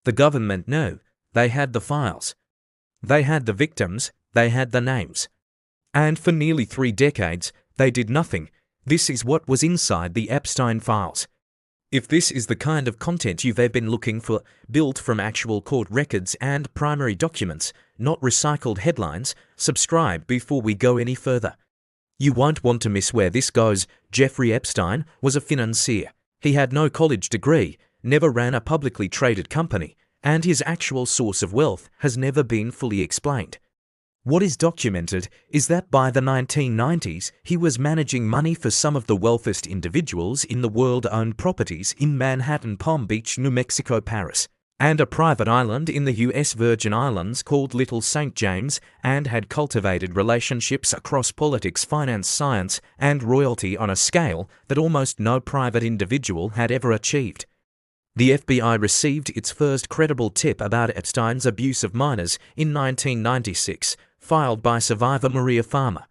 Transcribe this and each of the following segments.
The government knew. They had the files. They had the victims, they had the names. And for nearly 3 decades, they did nothing. This is what was inside the Epstein files. If this is the kind of content you've been looking for, built from actual court records and primary documents, not recycled headlines, subscribe before we go any further. You won't want to miss where this goes. Jeffrey Epstein was a financier. He had no college degree, never ran a publicly traded company, and his actual source of wealth has never been fully explained. What is documented is that by the 1990s, he was managing money for some of the wealthiest individuals in the world, owned properties in Manhattan, Palm Beach, New Mexico, Paris, and a private island in the US Virgin Islands called Little St. James, and had cultivated relationships across politics, finance, science, and royalty on a scale that almost no private individual had ever achieved. The FBI received its first credible tip about Epstein's abuse of minors in 1996, filed by survivor Maria Farmer.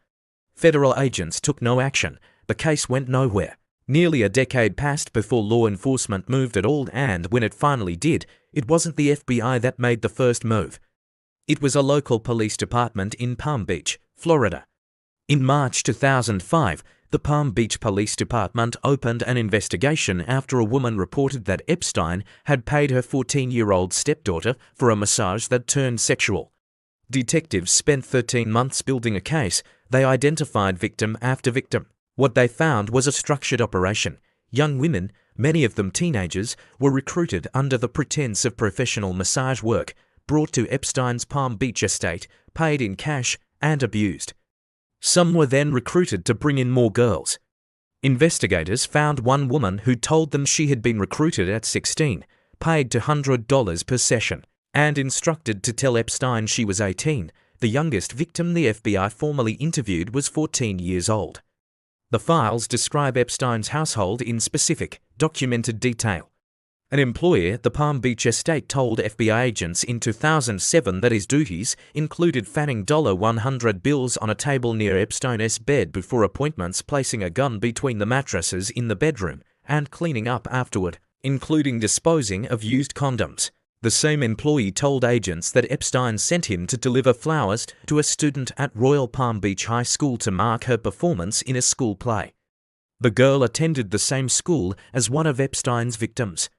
Federal agents took no action. The case went nowhere. Nearly a decade passed before law enforcement moved at all, and when it finally did, it wasn't the FBI that made the first move. It was a local police department in Palm Beach, Florida. In March 2005, the Palm Beach Police Department opened an investigation after a woman reported that Epstein had paid her 14-year-old stepdaughter for a massage that turned sexual. Detectives spent 13 months building a case. They identified victim after victim. What they found was a structured operation. Young women, many of them teenagers, were recruited under the pretense of professional massage work, brought to Epstein's Palm Beach estate, paid in cash, and abused. Some were then recruited to bring in more girls. Investigators found one woman who told them she had been recruited at 16, paid $200 per session, and instructed to tell Epstein she was 18. The youngest victim the FBI formally interviewed was 14 years old. The files describe Epstein's household in specific, documented detail. An employee at the Palm Beach estate told FBI agents in 2007 that his duties included fanning $100 bills on a table near Epstein's bed before appointments, placing a gun between the mattresses in the bedroom, and cleaning up afterward, including disposing of used condoms. The same employee told agents that Epstein sent him to deliver flowers to a student at Royal Palm Beach High School to mark her performance in a school play. The girl attended the same school as one of Epstein's victims.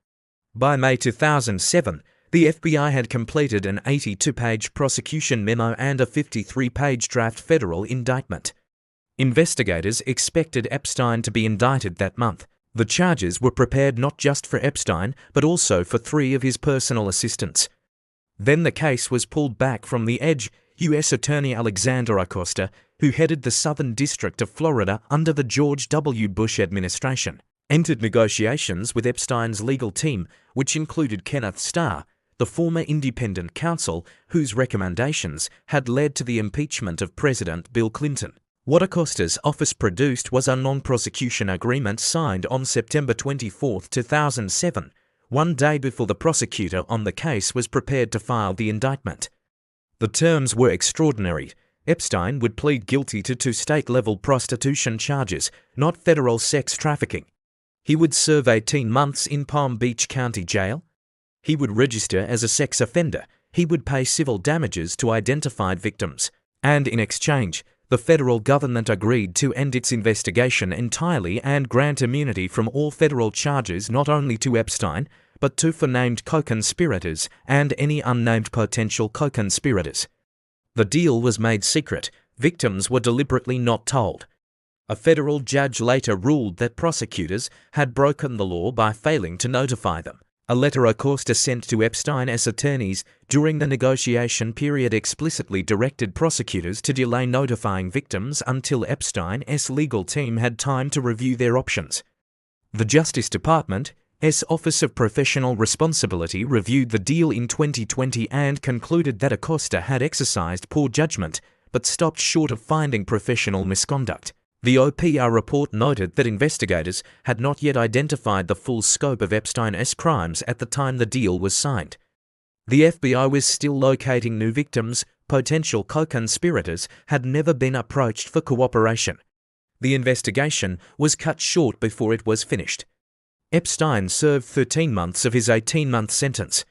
By May 2007, the FBI had completed an 82-page prosecution memo and a 53-page draft federal indictment. Investigators expected Epstein to be indicted that month. The charges were prepared not just for Epstein, but also for 3 of his personal assistants. Then the case was pulled back from the edge. U.S. Attorney Alexander Acosta, who headed the Southern District of Florida under the George W. Bush administration, entered negotiations with Epstein's legal team, which included Kenneth Starr, the former independent counsel whose recommendations had led to the impeachment of President Bill Clinton. What Acosta's office produced was a non-prosecution agreement signed on September 24, 2007, one day before the prosecutor on the case was prepared to file the indictment. The terms were extraordinary. Epstein would plead guilty to 2 state-level prostitution charges, not federal sex trafficking. He would serve 18 months in Palm Beach County Jail. He would register as a sex offender. He would pay civil damages to identified victims. And in exchange, the federal government agreed to end its investigation entirely and grant immunity from all federal charges not only to Epstein, but to named co-conspirators and any unnamed potential co-conspirators. The deal was made secret. Victims were deliberately not told. A federal judge later ruled that prosecutors had broken the law by failing to notify them. A letter Acosta sent to Epstein's attorneys during the negotiation period explicitly directed prosecutors to delay notifying victims until Epstein's legal team had time to review their options. The Justice Department's Office of Professional Responsibility reviewed the deal in 2020 and concluded that Acosta had exercised poor judgment, but stopped short of finding professional misconduct. The OPR report noted that investigators had not yet identified the full scope of Epstein's crimes at the time the deal was signed. The FBI was still locating new victims. Potential co-conspirators had never been approached for cooperation. The investigation was cut short before it was finished. Epstein served 13 months of his 18-month sentence.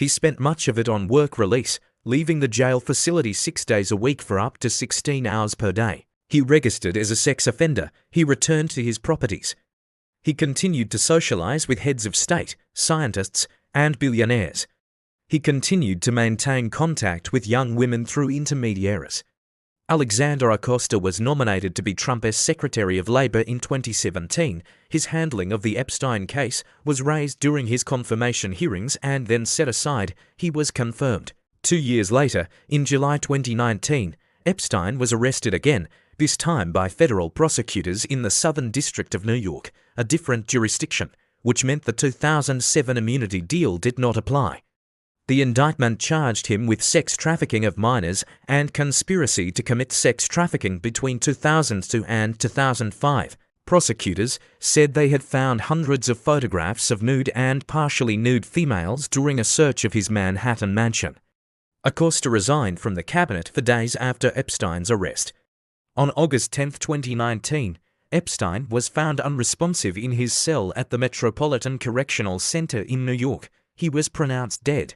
He spent much of it on work release, leaving the jail facility 6 days a week for up to 16 hours per day. He registered as a sex offender. He returned to his properties. He continued to socialize with heads of state, scientists, and billionaires. He continued to maintain contact with young women through intermediaries. Alexander Acosta was nominated to be Trump's Secretary of Labor in 2017. His handling of the Epstein case was raised during his confirmation hearings and then set aside. He was confirmed. 2 years later, in July 2019, Epstein was arrested again, this time by federal prosecutors in the Southern District of New York, a different jurisdiction, which meant the 2007 immunity deal did not apply. The indictment charged him with sex trafficking of minors and conspiracy to commit sex trafficking between 2002 and 2005. Prosecutors said they had found hundreds of photographs of nude and partially nude females during a search of his Manhattan mansion. Acosta resigned from the cabinet for days after Epstein's arrest. On August 10, 2019, Epstein was found unresponsive in his cell at the Metropolitan Correctional Center in New York. He was pronounced dead.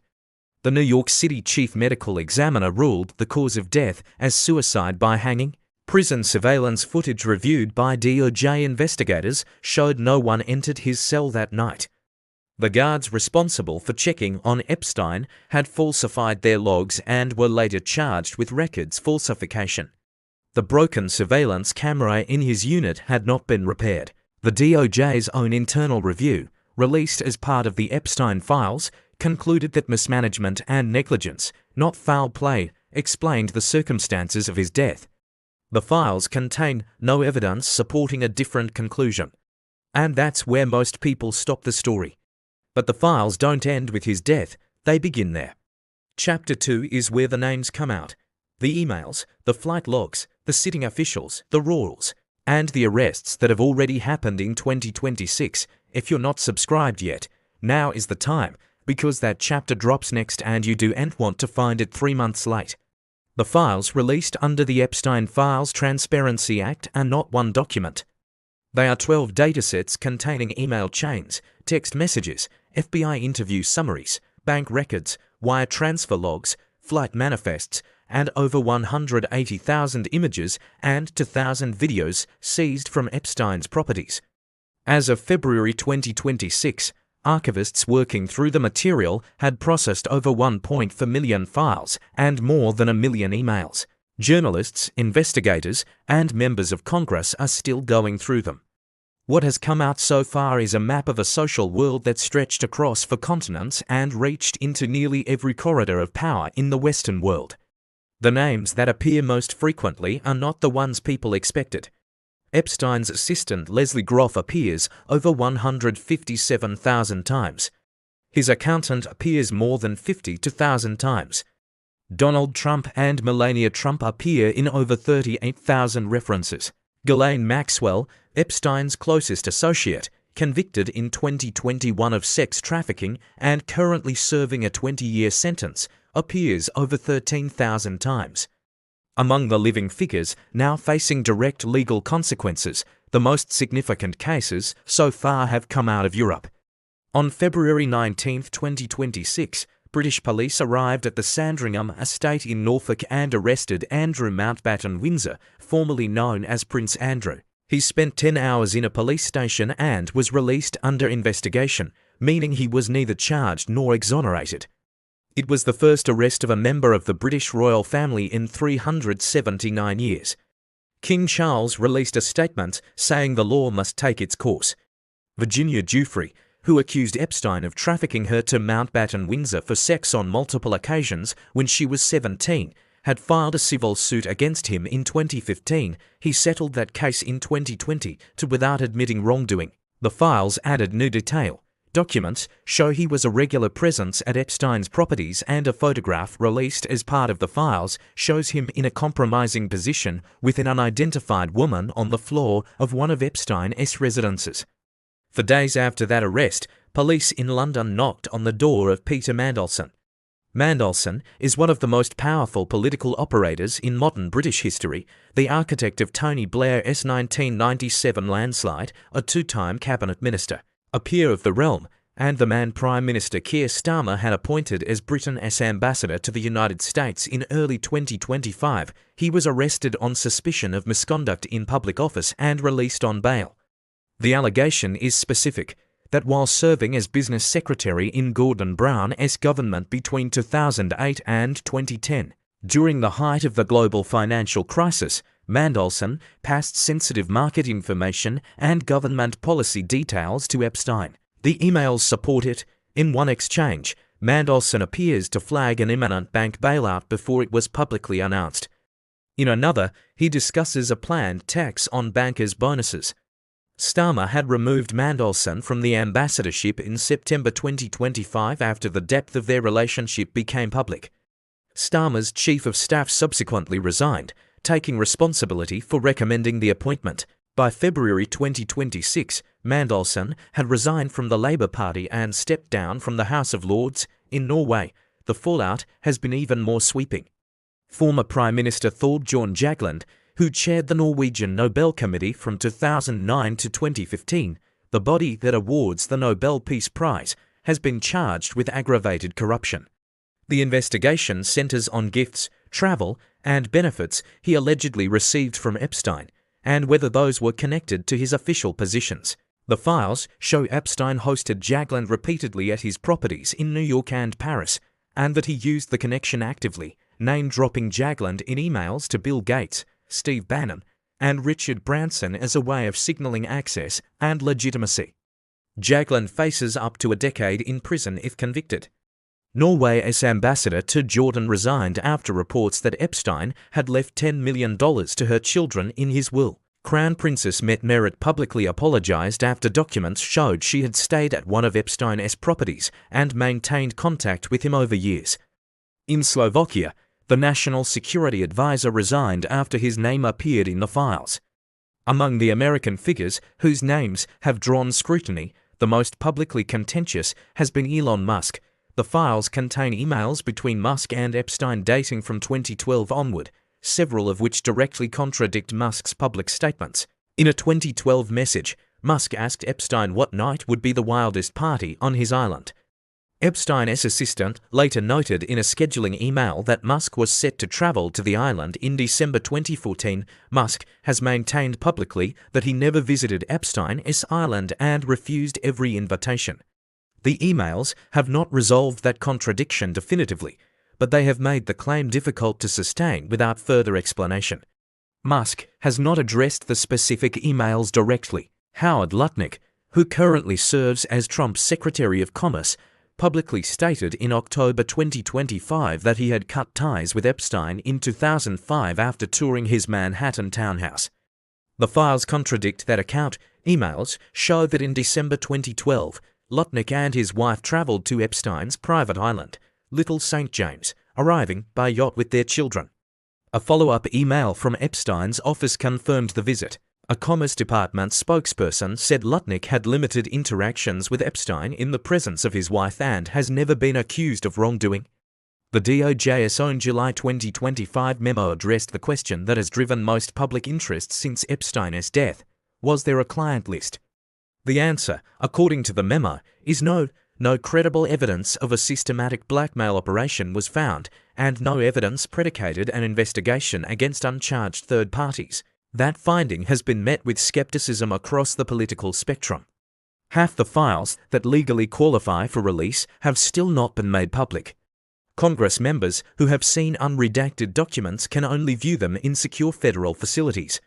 The New York City chief medical examiner ruled the cause of death as suicide by hanging. Prison surveillance footage reviewed by DOJ investigators showed no one entered his cell that night. The guards responsible for checking on Epstein had falsified their logs and were later charged with records falsification. The broken surveillance camera in his unit had not been repaired. The DOJ's own internal review, released as part of the Epstein files, concluded that mismanagement and negligence, not foul play, explained the circumstances of his death. The files contain no evidence supporting a different conclusion. And that's where most people stop the story. But the files don't end with his death, they begin there. Chapter 2 is where the names come out. The emails, the flight logs, the sitting officials, the rules, and the arrests that have already happened in 2026. If you're not subscribed yet, now is the time, because that chapter drops next and you don't want to find it 3 months late. The files released under the Epstein Files Transparency Act are not one document. They are 12 datasets containing email chains, text messages, FBI interview summaries, bank records, wire transfer logs, flight manifests, and over 180,000 images and 2,000 videos seized from Epstein's properties. As of February 2026, archivists working through the material had processed over 1.4 million files and more than 1 million emails. Journalists, investigators, and members of Congress are still going through them. What has come out so far is a map of a social world that stretched across 4 continents and reached into nearly every corridor of power in the Western world. The names that appear most frequently are not the ones people expected. Epstein's assistant Leslie Groff appears over 157,000 times. His accountant appears more than 52,000 times. Donald Trump and Melania Trump appear in over 38,000 references. Ghislaine Maxwell, Epstein's closest associate, convicted in 2021 of sex trafficking and currently serving a 20-year sentence, appears over 13,000 times. Among the living figures now facing direct legal consequences, the most significant cases so far have come out of Europe. On February 19, 2026, British police arrived at the Sandringham estate in Norfolk and arrested Andrew Mountbatten Windsor, formerly known as Prince Andrew. He spent 10 hours in a police station and was released under investigation, meaning he was neither charged nor exonerated. It was the first arrest of a member of the British royal family in 379 years. King Charles released a statement saying the law must take its course. Virginia Giuffre, who accused Epstein of trafficking her to Mountbatten Windsor for sex on multiple occasions when she was 17, had filed a civil suit against him in 2015. He settled that case in 2020 without admitting wrongdoing. The files added new detail. Documents show he was a regular presence at Epstein's properties, and a photograph released as part of the files shows him in a compromising position with an unidentified woman on the floor of one of Epstein's residences. For days after that arrest, police in London knocked on the door of Peter Mandelson. Mandelson is one of the most powerful political operators in modern British history, the architect of Tony Blair's 1997 landslide, a 2-time cabinet minister. A peer of the realm, and the man Prime Minister Keir Starmer had appointed as Britain's ambassador to the United States in early 2025, he was arrested on suspicion of misconduct in public office and released on bail. The allegation is specific, that while serving as business secretary in Gordon Brown's government between 2008 and 2010, during the height of the global financial crisis, Mandelson passed sensitive market information and government policy details to Epstein. The emails support it. In one exchange, Mandelson appears to flag an imminent bank bailout before it was publicly announced. In another, he discusses a planned tax on bankers' bonuses. Starmer had removed Mandelson from the ambassadorship in September 2025 after the depth of their relationship became public. Starmer's chief of staff subsequently resigned, taking responsibility for recommending the appointment. By February 2026, Mandelson had resigned from the Labour Party and stepped down from the House of Lords. In Norway, the fallout has been even more sweeping. Former Prime Minister Thorbjørn Jagland, who chaired the Norwegian Nobel Committee from 2009 to 2015, the body that awards the Nobel Peace Prize, has been charged with aggravated corruption. The investigation centers on gifts, travel, and benefits he allegedly received from Epstein, and whether those were connected to his official positions. The files show Epstein hosted Jagland repeatedly at his properties in New York and Paris, and that he used the connection actively, name-dropping Jagland in emails to Bill Gates, Steve Bannon, and Richard Branson as a way of signaling access and legitimacy. Jagland faces up to a decade in prison if convicted. Norway's ambassador to Jordan resigned after reports that Epstein had left $10 million to her children in his will. Crown Princess Mette Merritt publicly apologized after documents showed she had stayed at one of Epstein's properties and maintained contact with him over years. In Slovakia, the National Security Advisor resigned after his name appeared in the files. Among the American figures whose names have drawn scrutiny, the most publicly contentious has been Elon Musk. The files contain emails between Musk and Epstein dating from 2012 onward, several of which directly contradict Musk's public statements. In a 2012 message, Musk asked Epstein what night would be the wildest party on his island. Epstein's assistant later noted in a scheduling email that Musk was set to travel to the island in December 2014. Musk has maintained publicly that he never visited Epstein's island and refused every invitation. The emails have not resolved that contradiction definitively, but they have made the claim difficult to sustain without further explanation. Musk has not addressed the specific emails directly. Howard Lutnick, who currently serves as Trump's Secretary of Commerce, publicly stated in October 2025 that he had cut ties with Epstein in 2005 after touring his Manhattan townhouse. The files contradict that account. Emails show that in December 2012, Lutnick and his wife traveled to Epstein's private island, Little St. James, arriving by yacht with their children. A follow-up email from Epstein's office confirmed the visit. A Commerce Department spokesperson said Lutnick had limited interactions with Epstein in the presence of his wife and has never been accused of wrongdoing. The DOJ's own July 2025 memo addressed the question that has driven most public interest since Epstein's death. Was there a client list? The answer, according to the memo, is no. No credible evidence of a systematic blackmail operation was found, and no evidence predicated an investigation against uncharged third parties. That finding has been met with skepticism across the political spectrum. Half the files that legally qualify for release have still not been made public. Congress members who have seen unredacted documents can only view them in secure federal facilities.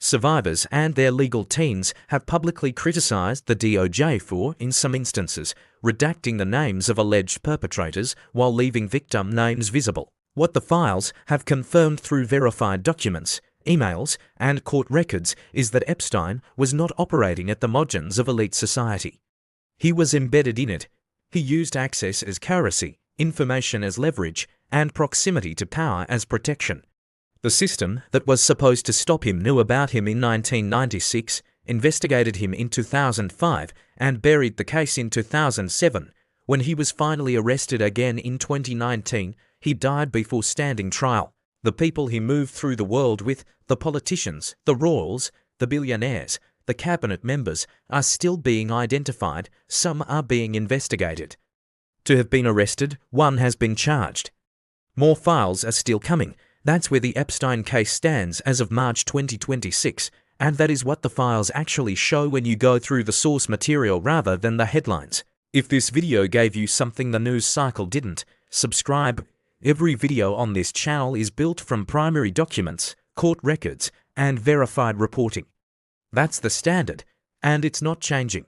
Survivors and their legal teams have publicly criticized the DOJ for, in some instances, redacting the names of alleged perpetrators while leaving victim names visible. What the files have confirmed through verified documents, emails, and court records is that Epstein was not operating at the margins of elite society. He was embedded in it. He used access as currency, information as leverage, and proximity to power as protection. The system that was supposed to stop him knew about him in 1996, investigated him in 2005, and buried the case in 2007. When he was finally arrested again in 2019, he died before standing trial. The people he moved through the world with, the politicians, the royals, the billionaires, the cabinet members are still being identified, some are being investigated. To have been arrested, one has been charged. More files are still coming. That's where the Epstein case stands as of March 2026, and that is what the files actually show when you go through the source material rather than the headlines. If this video gave you something the news cycle didn't, subscribe. Every video on this channel is built from primary documents, court records, and verified reporting. That's the standard, and it's not changing.